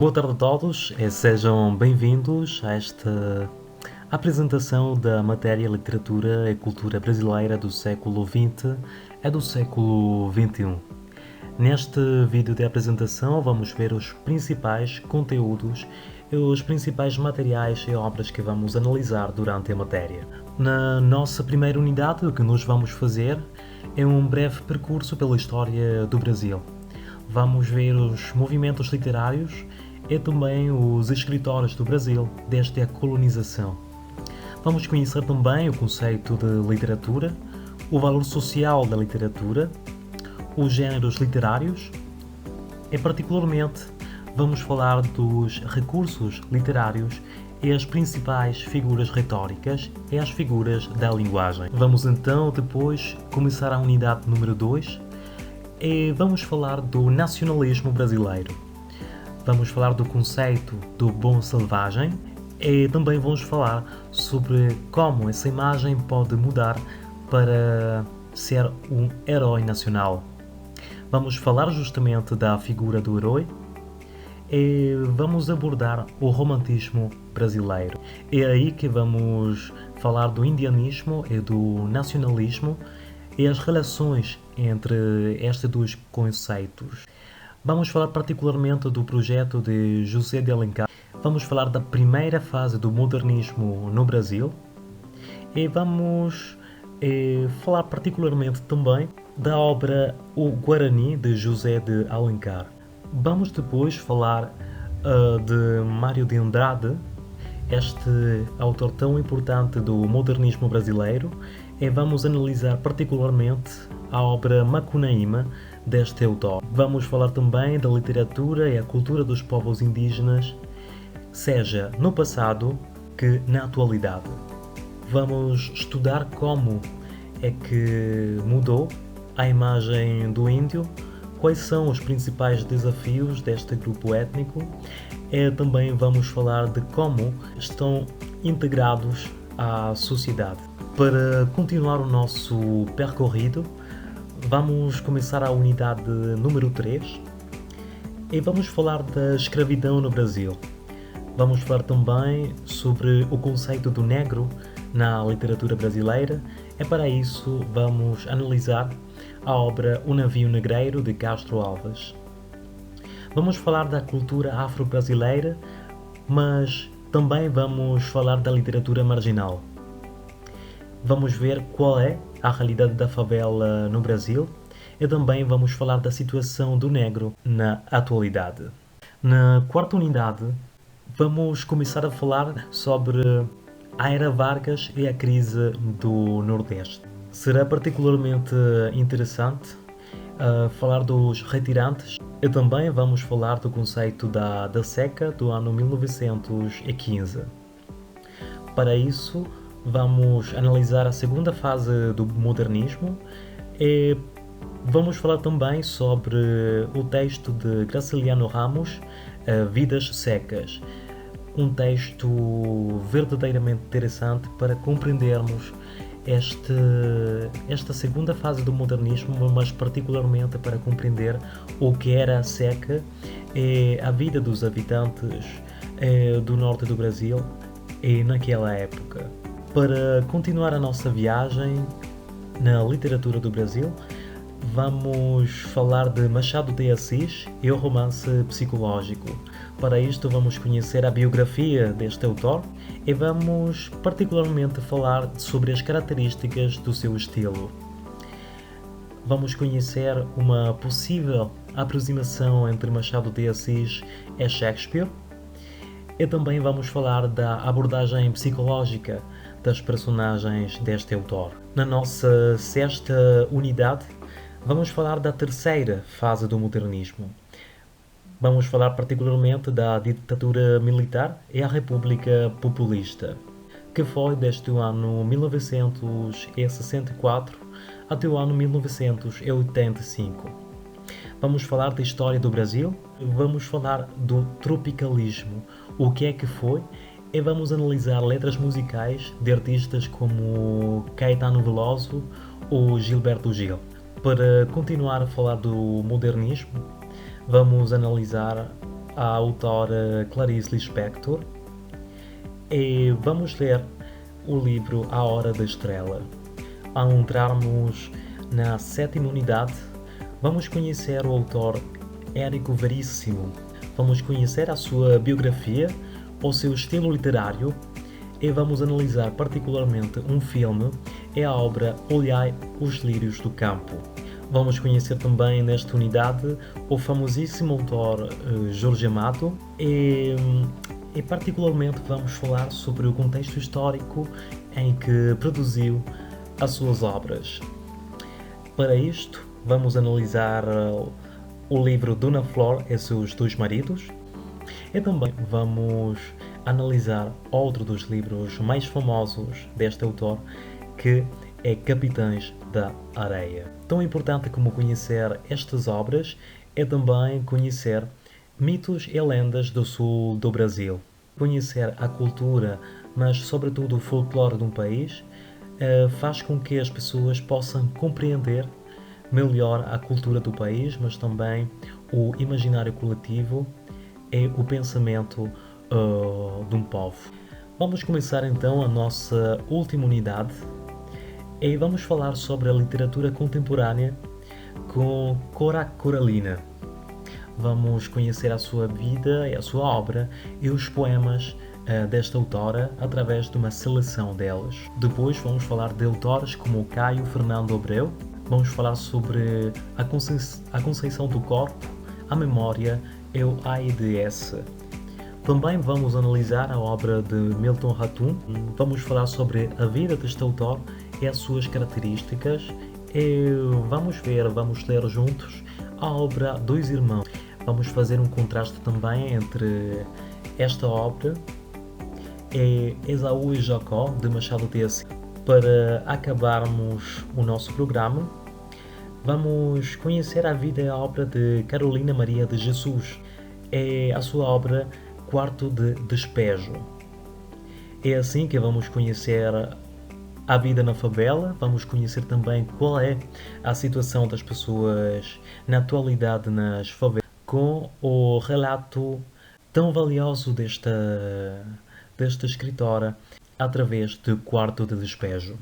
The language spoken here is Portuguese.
Boa tarde a todos e sejam bem-vindos a esta apresentação da matéria Literatura e Cultura Brasileira do século XX e do século XXI. Neste vídeo de apresentação vamos ver os principais conteúdos e os principais materiais e obras que vamos analisar durante a matéria. Na nossa primeira unidade, o que nós vamos fazer é um breve percurso pela história do Brasil. Vamos ver os movimentos literários e também os escritores do Brasil desde a colonização. Vamos conhecer também o conceito de literatura, o valor social da literatura, os géneros literários e, particularmente, vamos falar dos recursos literários e as principais figuras retóricas e as figuras da linguagem. Vamos então depois começar a unidade número 2 e vamos falar do nacionalismo brasileiro. Vamos falar do conceito do bom selvagem e também vamos falar sobre como essa imagem pode mudar para ser um herói nacional. Vamos falar justamente da figura do herói e vamos abordar o romantismo brasileiro. É aí que vamos falar do indianismo e do nacionalismo e as relações entre estes dois conceitos. Vamos falar particularmente do projeto de José de Alencar. Vamos falar da primeira fase do modernismo no Brasil e vamos falar particularmente também da obra O Guarani de José de Alencar. Vamos depois falar de Mário de Andrade, este autor tão importante do modernismo brasileiro, e vamos analisar particularmente a obra Macunaíma deste autor. Vamos falar também da literatura e a cultura dos povos indígenas, seja no passado que na atualidade. Vamos estudar como é que mudou a imagem do índio, quais são os principais desafios deste grupo étnico e também vamos falar de como estão integrados à sociedade. Para continuar o nosso percorrido, vamos começar a unidade número 3 e vamos falar da escravidão no Brasil. Vamos falar também sobre o conceito do negro na literatura brasileira e para isso vamos analisar a obra O Navio Negreiro de Castro Alves. Vamos falar da cultura afro-brasileira, mas também vamos falar da literatura marginal. Vamos ver qual é a realidade da favela no Brasil e também vamos falar da situação do negro na atualidade. Na quarta unidade, vamos começar a falar sobre a Era Vargas e a crise do Nordeste. Será particularmente interessante falar dos retirantes e também vamos falar do conceito da seca do ano 1915. Para isso, vamos analisar a segunda fase do modernismo e vamos falar também sobre o texto de Graciliano Ramos, Vidas Secas. Um texto verdadeiramente interessante para compreendermos esta segunda fase do modernismo, mas particularmente para compreender o que era a seca e a vida dos habitantes do norte do Brasil e naquela época. Para continuar a nossa viagem na literatura do Brasil, vamos falar de Machado de Assis e o romance psicológico. Para isto vamos conhecer a biografia deste autor e vamos particularmente falar sobre as características do seu estilo. Vamos conhecer uma possível aproximação entre Machado de Assis e Shakespeare e também vamos falar da abordagem psicológica das personagens deste autor. Na nossa sexta unidade, vamos falar da terceira fase do modernismo. Vamos falar particularmente da ditadura militar e a República Populista, que foi desde o ano 1964 até o ano 1985. Vamos falar da história do Brasil, vamos falar do tropicalismo, o que é que foi, e vamos analisar letras musicais de artistas como Caetano Veloso ou Gilberto Gil. Para continuar a falar do modernismo, vamos analisar a autora Clarice Lispector e vamos ler o livro A Hora da Estrela. Ao entrarmos na sétima unidade, vamos conhecer o autor Érico Veríssimo. Vamos conhecer a sua biografia, o seu estilo literário e vamos analisar particularmente um filme, é a obra Olhai os Lírios do Campo. Vamos conhecer também nesta unidade o famosíssimo autor Jorge Amado e particularmente vamos falar sobre o contexto histórico em que produziu as suas obras. Para isto, vamos analisar o livro Dona Flor e seus dois maridos e também vamos analisar outro dos livros mais famosos deste autor, que é Capitães da Areia. Tão importante como conhecer estas obras é também conhecer mitos e lendas do sul do Brasil. Conhecer a cultura, mas sobretudo o folclore de um país, faz com que as pessoas possam compreender melhor a cultura do país, mas também o imaginário coletivo e o pensamento de um povo. Vamos começar então a nossa última unidade e vamos falar sobre a literatura contemporânea com Cora Coralina. Vamos conhecer a sua vida e a sua obra e os poemas desta autora através de uma seleção delas. Depois vamos falar de autores como Caio Fernando Abreu. Vamos falar sobre a conceito do corpo, a memória e o AIDS. Também vamos analisar a obra de Milton Ratum. Vamos falar sobre a vida deste autor e as suas características. E vamos ler juntos a obra Dois Irmãos. Vamos fazer um contraste também entre esta obra e Esaú e Jacó, de Machado de Assis. Para acabarmos o nosso programa, vamos conhecer a vida e a obra de Carolina Maria de Jesus. É a sua obra Quarto de Despejo. É assim que vamos conhecer a vida na favela, vamos conhecer também qual é a situação das pessoas na atualidade nas favelas, com o relato tão valioso desta escritora através de Quarto de Despejo.